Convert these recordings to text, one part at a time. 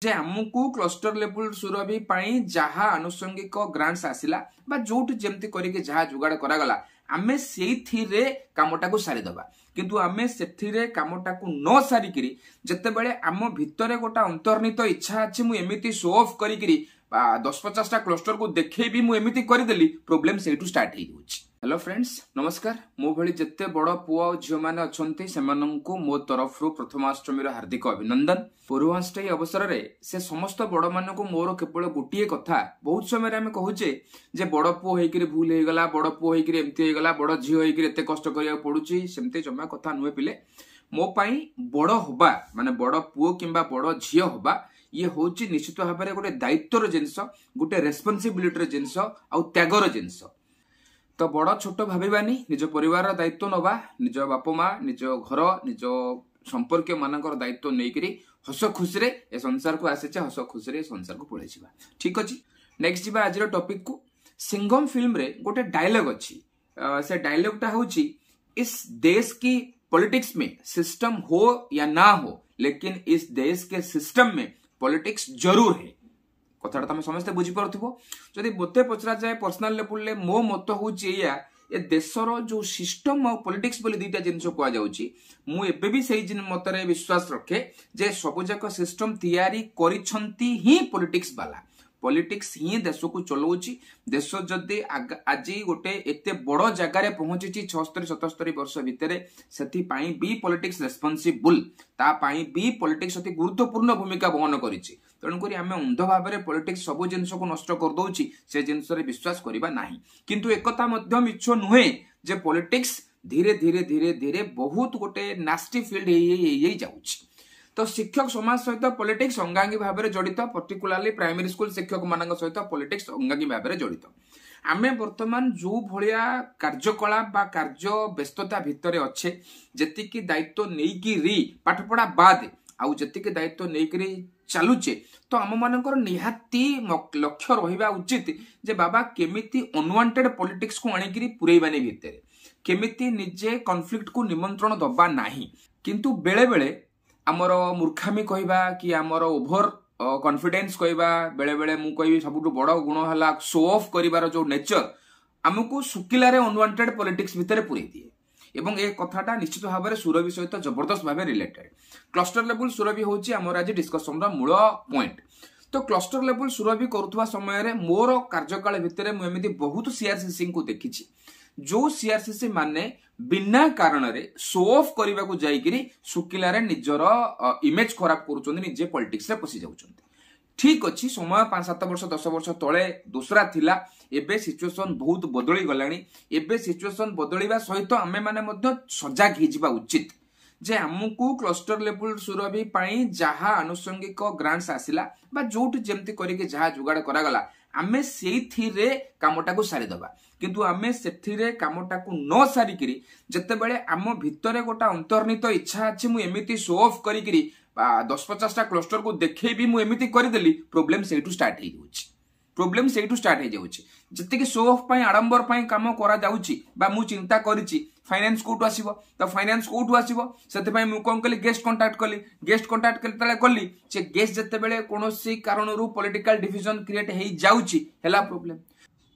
जे आमको cluster level Surabhi पाई जहा आनुषंगिक grants आसिला बा जोट जेमती करके जहा जुगाड़ करागला आमे सेथिरे कामटा को सारी दबा किंतु आमे सेथिरे कामटा को न सारी करी जते बेले आम भितरे गोटा अंतर्निहित इच्छा अछि मु एमिति शो ऑफ करी करी 10-50 टा क्लस्टर को देखे भी मु एमिति करि देली प्रॉब्लम सेटू स्टार्ट हे जाउछि। हेलो फ्रेंड्स नमस्कार मो भली जत्ते बड़ पुआ झियो माने अछंती सेमानंकु मो तरफरु प्रथमाष्टमी हार्दिक अभिनंदन। पूर्वाष्टमी अवसर रे से समस्त बड़ मानकु मोर केवल गोटिए कथा बहुत समय आमे कहूचे जे बड़ पुओ हेकिरे भूल हे गला बड़ पुओ हेकिरे एम्ति हे गला बड़ झियो हेकिरे एते कष्ट करिया पडुची सेमते जम्मा कथा नुहे पिले मो पई बड़ होबा माने बड़ पुओ किंबा बड़ झियो होबा ये होची निश्चित भाव में गोटे दायित्वर जिनस गोटे रेस्पॉन्सिबिलिटी जिनस आ त्यागर जिनस तो बड़ छोट भाबानी निज परिवार दायित्व नवा निज बाप माँ निज घर निज संपर्क मानकर दायित्व नहीं हस खुशी रे ए संसार को आसीचे हस खुशी रे संसार को पड़े जावा ठीक अछि। नेक्स्ट जीवा आज टॉपिक को सिंघम फिल्म रे गोटे डायलॉग अछि से डायलॉग टा होची इस देश की पॉलिटिक्स में सिस्टम हो या ना हो लेकिन इस देश के सिस्टम में पॉलिटिक्स जरूर है कथाटा तुम समस्त बुझी पारथिबो जदि मते पचरा जाए पर्सनल लेवल ले मो मत होची या ए देशर जो सिस्टम और पॉलिटिक्स बोली दुईटा जिनस कुआ जाउची मु एबे भी सही जिन मतरे विश्वास रखे जे सबुजाक सिस्टम तैयारी करिसंती ही पॉलिटिक्स वाला पॉलिटिक्स ही देश को चलाउची देश जदि आज गोटे एते बड़ जगार पहुंची 76-77 वर्ष भितर सेति पाई भी पॉलिटिक्स रेस्पॉन्सिबल ता पाई भी पॉलिटिक्स अति गुरुत्वपूर्ण भूमिका वहन करिछि तेणुक आम अंध भाव में पॉलिटिक्स सब जिनस को नष्ट कर दउछि से जिनस रे विश्वास करबा नाही किंतु एकता मध्य मिछ नुहे जे पॉलिटिक्स धीरे धीरे धीरे धीरे बहुत गोटे नास्टी फील्ड हे जाउछि तो शिक्षक समाज सहित पॉलिटिक्स अंगांगी भाव में जड़ित पर्टिकुलाली प्राइमरी स्कूल शिक्षक मान सहित पॉलिटिक्स अंगांगी भाव में जड़ित आमे वर्तमान जो भलिया कार्यकलाप बा कार्य व्यस्तता भितर अच्छे जेतिकी दायित्व नेइकी री पाठपढ़ा बाद आउ जेतिकी दायित्व नेइकी चलुचे तो आम मानकर निहाती लक्ष्य रहिबा उचित जे बाबा केमिति अनवांटेड पॉलिटिक्स को आनिकी पुरैबानी भितर केमिति निजे कॉन्फ्लिक्ट को निमंत्रण दबा नाही किंतु बेले बेले आमर मूर्खामी कहबा कि आमर ओभर कॉन्फिडेंस कहबा बेले बेले मु कहबी सबुठु बड़ गुण हला शो ऑफ करिवार जो नेचर आमको सुकिलारे अनवांटेड पॉलिटिक्स भितर पुरै दिए एवं ए कथाटा निश्चित भाव में सुरभि सहित जबरदस्त भाव रिलेटेड क्लस्टर लेवल सुरभि होची आमर आज डिस्कशन रा मूल पॉइंट तो क्लस्टर लेवल सुरभि करुवा समय रे मोर कार्यकाल भितर मु एमिति बहुत सीआरसीसी को देखिछि जो सीआरसीसी माने बिना कारण रे शो ऑफ करबा को जाईकरी सुकिला रे निजर इमेज खराब करूछन निजे पॉलिटिक्स रे पसी जाउछन ठीक अच्छी समय 5-7 वर्ष 10 वर्ष तले दूसरा थिला एबे सिचुएशन बहुत बदली गलानी एबे सिचुएशन बदलिबा सहित आमे माने मध्य सजाग हि जिबा उचित जे आमको क्लस्टर लेवल सुरभि पाई जहा आनुषंगिक ग्रांट्स आसिला बा जोट जेमती करके जहा जुगाड़ करागला आमे सेथिरे कामटा को सारी दबा किंतु आमे सेथिरे कामटा को न सारी करी जते बेले आम भितरे गोटा अंतर्निहित इच्छा अछि मु एमिति शो ऑफ करी करी 10-50 टा क्लस्टर को देखे भी मु एमिति करि देली प्रॉब्लम सेटू स्टार्ट हे जाउछि प्रॉब्लम सेटू स्टार्ट हे जाउछि जते कि शो ऑफ पई आडंबर पई काम करा जाउछि बा मु चिंता करिछि फाइनेंस कोठु आसीबो तो फाइनेंस कोठु आसीबो सेते पई मु कोन कली गेस्ट कांटेक्ट कली तळे कली से गेस्ट जते बेले कोनोसी कारणरू पॉलिटिकल डिविजन क्रिएट हे जाउछि हेला प्रॉब्लम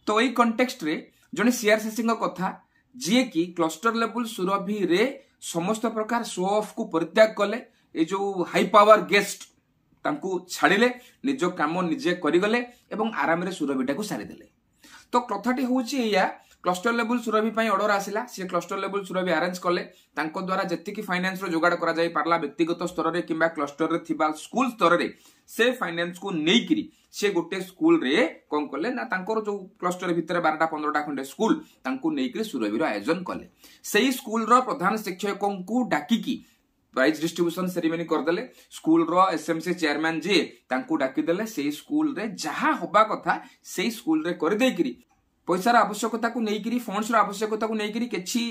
तो एई कॉन्टेक्स्ट रे जने सीआरसीसी कथा जे कि क्लस्टर लेवल सुरभि रे समस्त प्रकार शो ऑफ को परित्याग कले ए जो हाई पावर गेस्ट तांकू छाड़िले निज काम निजे करिगले एवं आराम रे सुरभिटा को सारी देले तो कथाटी होची या क्लस्टर लेवल सुरभि पई ऑर्डर आसिला से क्लस्टर लेवल सुरभि अरेंज कले तांको द्वारा जति फाइनेंस रो जोगाड़ करा जाई पारला व्यक्तिगत स्तर रे किबा क्लस्टर रे थिबा स्कूल स्तर रे से फाइनेंस को नेइकरी से गोटे स्कूल रे कोन कले ना तांकर जो क्लस्टर भितर 12-15 खंडे स्कूल तांको नेइकरी सुरभि रो आयोजन कले सेही स्कूल रो प्रधान शिक्षकों को डाकिकी प्राइज डिस्ट्रीब्यूशन सेरेमनी करदेले स्कूल रो एसएमसी चेयरमैन जे तांको डाकी देले सेही स्कूल रे जहा होबा कथा सेही स्कूल रे कर देइकरी पैसार आवश्यकता को नेइकरी फंड्स रो आवश्यकता को नेइकरी केछि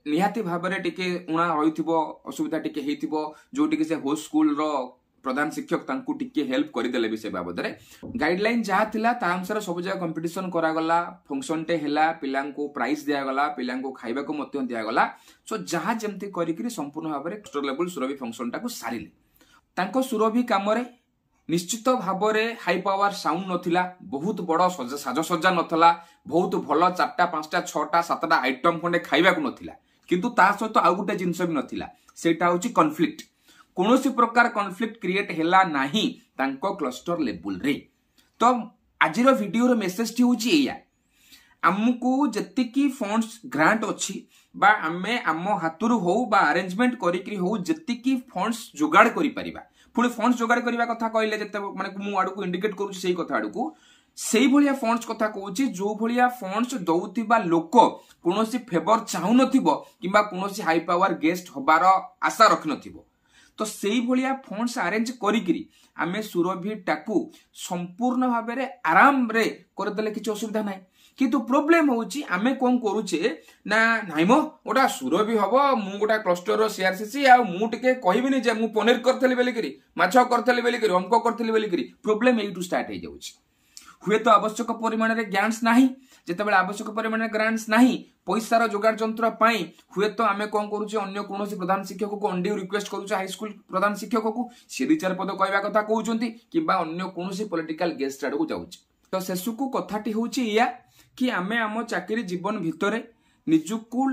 निहाती भाबरे टिके उणा रहिथिबो असुविधा टिके हेथिबो जो टिके से होस्ट स्कूल रो प्रधान शिक्षक तांकू टिके हेल्प करदेले विषय बाबद गाइडलाइन जहाँ थिला ता अनुसार सब जगह कंपटीशन करागला फंक्शन टे हेला पिलांको प्राइज दिया गला पिलांको खाइबा को मध्य दिया गला सो जहाँ जेमती करिकरी संपूर्ण भाव में क्लस्टर लेवल सुरभि फंक्शन टा को सारिले तांको सुरभि काम रे निश्चित भाव में हाई पावर साउंड नथिला, बहुत बड़ साजसज्जा नथला, बहुत भल 4टा 5टा 6टा 7टा आइटम खंडे खाइबा को नथिला, किंतु ता सहित आउ गोटे जिनस भी नथिला, सेटा होची कॉन्फ्लिक्ट। कोनोसी प्रकार कॉन्फ्लिक्ट क्रिएट हैला नाही तांको क्लस्टर लेवल रे। तो आजिरो वीडियो रो मेसेज टी होची एया, हमकू जत्तिकी फंड्स ग्रांट अछि बा आमे आम हातुरु हो बा अरेंजमेंट करिकरी हो जत्तिकी फंड्स जुगाड़ करि परिबा। पुणी फंड्स जोगाड़ करने कथा कहले जते माने मु आडू इंडिकेट करूची सेही कथा आडू सेही भलिया फंड्स कथा कहूची, जो भलिया फंड्स दउतिबा लोक कोनोसी फेवर चाहू नथिबो किबा कोनोसी हाई पावर गेस्ट होबार आशा रख नथिबो, तो सेही भलिया फंड्स अरेंज करिकरी आमे सुरभि टाकू संपूर्ण भाबे रे आराम रे करदेले किछ असुविधा नाही। किंतु प्रॉब्लम होची आमे कोन करूचे ना नाइमो ओटा सुरभि हबो, मु गोटा क्लस्टर रो सीआरसीसी आ मु टिके कहबिनी जे मु पनीर करथले बेली करी, माछ करथले बेली करी, हमको करथले बेली करी, प्रॉब्लम एटू स्टार्ट हे जाउची। हुए तो आवश्यक परिमाण रे ग्रांट्स नाही, जेतेबेले आवश्यक परिमाण रे ग्रांट्स नाही पैसा रो जोगाड़ जंत्र पाई हुए तो आमे कोन करूचे अन्य कोनोसी प्रधान शिक्षक को अंडी रिक्वेस्ट करूचे, हाई स्कूल प्रधान शिक्षक को से 2-4 पद कहबा कथा कहउचंती किबा अन्य कोनोसी पॉलिटिकल गेस्ट आडू जाउची। तो सेसु को कथाटी होची या कि आमे आम चाकरी जीवन भितरे निजुकु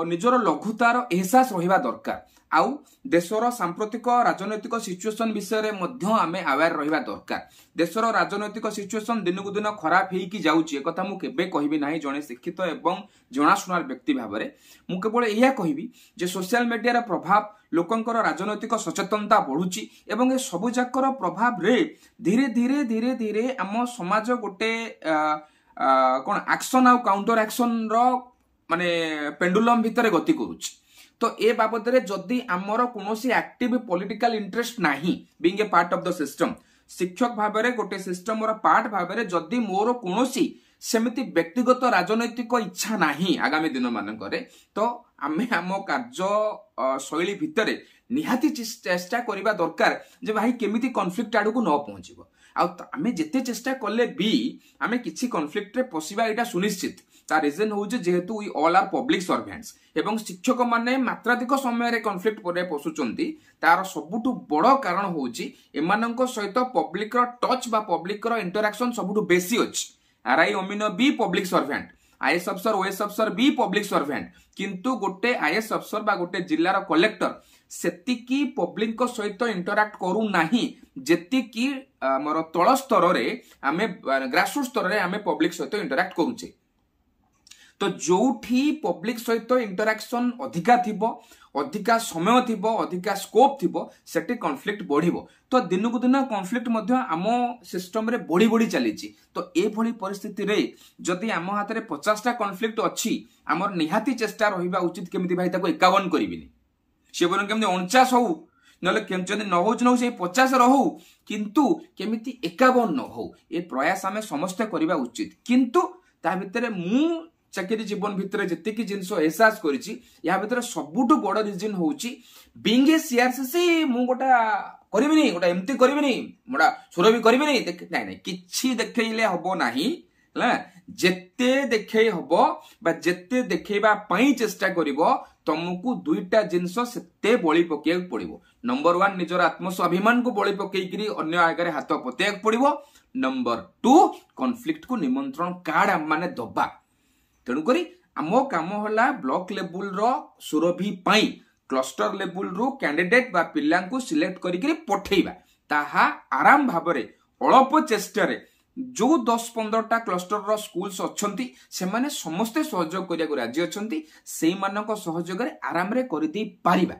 निजर लघुतार एहसास रहिबा दरकार, आउ देशर सांप्रतिक राजनैतिक सिचुएशन विषय रे मध्य आमे अवेयर रहिबा दरकार। देशर राजनैतिक सिचुएशन दिनकु दिन खराब हेकी जाउची, ए कथा मु केबे कहबी नाही जणे शिक्षित एवं जणाशुनार व्यक्ति भाबरे। मु केवल एया कहबी जे सोशल मीडिया रा प्रभाव लोकंकर राजनैतिक सचेतनता बढ़ुची एवं ए सबु जाकर प्रभाव रे धीरे धीरे धीरे धीरे आम समाज गोटे कोन एक्शन आउ काउंटर एक्शन रो माने पेंडुलम भितरे गति करूची। तो ए बाबद रे जदी हमर कोनोसी एक्टिव पॉलिटिकल इंटरेस्ट नाही being a part of the system, शिक्षक भाबरे गोटे सिस्टम रो पार्ट भाबरे जदी मोर कोनोसी सेमिति व्यक्तिगत राजनैतिक इच्छा नाही आगामी दिन मानकरे, तो आमे हम कार्य शैली भितरे निहाती चेष्टा करिबा दरकार जे भाई केमिति कॉन्फ्लिक्ट आडू को न पहुंचीबो। आमे जेते चेष्टा कले भी आमे किछि कॉन्फ्लिक्ट रे पसिबा एटा सुनिश्चित। ता रीजन हो जेहेतु we all are public servants एवं शिक्षक माने मात्राधिक समय रे कॉन्फ्लिक्ट परे पसुचंती, तार सबुटु बड़ कारण होची एमानंको सहित पब्लिक रो टच बा पब्लिक रो इंटरैक्शन सबुटु बेसी अछि। आरआई अमीन बी पब्लिक सर्वेंट, आईएएस अफसर ओएस अफसर बी पब्लिक सर्वेंट, किंतु गोटे आईएएस अफसर बा गोटे जिल्ला रो कलेक्टर सेतिकी पब्लिक को सहित इंटरैक्ट करू नाही जेतिकी मोर तळ स्तर रे आमे ग्रासरूट स्तर रे आमे पब्लिक सहित इंटरैक्ट करूचे। तो जोठी पब्लिक सहित इंटरैक्शन अधिका थिबो, अधिका समय थिबो, अधिका स्कोप थिबो, सेठी कॉन्फ्लिक्ट बढ़िबो। तो दिनकु दिन कॉन्फ्लिक्ट मध्य आम सिस्टम रे बढ़ी बढ़ी चलीची। तो ए भली परिस्थिति रे जदि आम हाथ रे 50टा कॉन्फ्लिक्ट अछि, हमर निहाती चेष्टा रहिबा उचित केमिति भाई ताको 51 करिबिनी, से बरन केमिति 49 हो नले केम जदि न होच न से 50 रहू, किंतु केमिति 51 न हो, ए प्रयास आमे समस्त करिबा उचित। किंतु ता भितरे मु चाकरी जीवन भितर जति की जिनसो एहसास करिछि, या भितर सबुटु बड़ रीजन होउछि बीइंग ए सीआरसीसी मु गोटा करिबिनी, गोटा एम्ति करिबिनी, मोडा सुरभि करिबिनी, नै नै किछि देखैले हबो नाही ला। जेते देखै हबो बा जेते देखैबा पई चेष्टा करिवो तुमको दुईटा जिनस सेते बळी पकेय पड़िवो। नंबर 1 निजर आत्मस्वाभिमान को बळी पकेइकरी अन्य आगरे हाथ पतेक पड़िवो। नंबर 2 कॉन्फ्लिक्ट को निमंत्रण कार्ड हम माने दबा। तेणु करी आमो काम होला ब्लॉक लेवल रो सुरभि पाई क्लस्टर लेवल रो कैंडिडेट बा पिल्ला को सिलेक्ट करिकरी पठेइबा, ताहा आराम भाबरे अल्प चेष्टा रे जो 10-15टा क्लस्टर रो स्कूल्स अछंती से माने समस्त सहयोग करिया को राजी अछंती, सेई मानको सहयोग रे आराम रे करि दै पारिबा।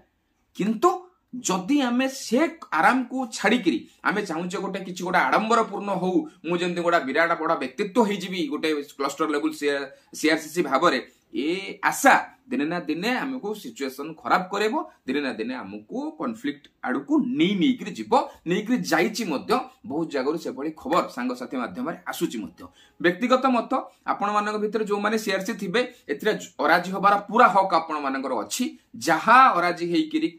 किंतु जदि आमे से आराम को छाड़िकी आमे चाहूचे गोटे किछि गोटे आडंबर पूर्ण हो, मु जेंति गोटा विराट बड़ा व्यक्तित्व हो जीवी गोटे क्लस्टर लेवल सीआरसीसी भाबरे, ए आशा दिने ना दिने हमको सिचुएशन खराब करेबो, दिने ना दिने हमको कॉन्फ्लिक्ट आडू को नहीं जीवो, नहीं जाइछि मध्य बहुत जगह से भली खबर सांग साथी माध्यम रे आसुछि मध्य। व्यक्तिगत मत आपण मानक भितर जो माने सीआरसी थिबे एथिरे अराजी होबार पूरा हक आपण मानकर अछि, जहा अराजी हेइकिरी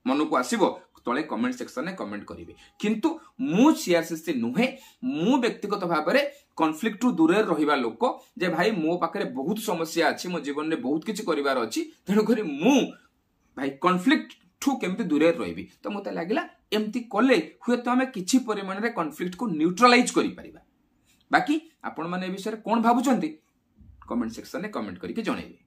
मन को आसीबो तले कमेंट सेक्शन में कमेंट करिवे। किंतु मु सीआरसीसी नुहे, मु व्यक्तिगत भाव में कॉन्फ्लिक्ट टू दूर रहिबा लोक, जे भाई मो पाखरे बहुत समस्या अछि, मो जीवन में बहुत किछि करिवार अछि, तेणु करी मु भाई कॉन्फ्लिक्ट ठू केमती दूर रही। तो मत लगिला एमती कले हुए तो आम किसी परिमाण में कॉन्फ्लिक्ट को न्यूट्रलाइज करि परिबा। बाकी आपण माने ए विषय कोन भाबुचंती कमेंट सेक्शन में कमेंट करके जणैबे।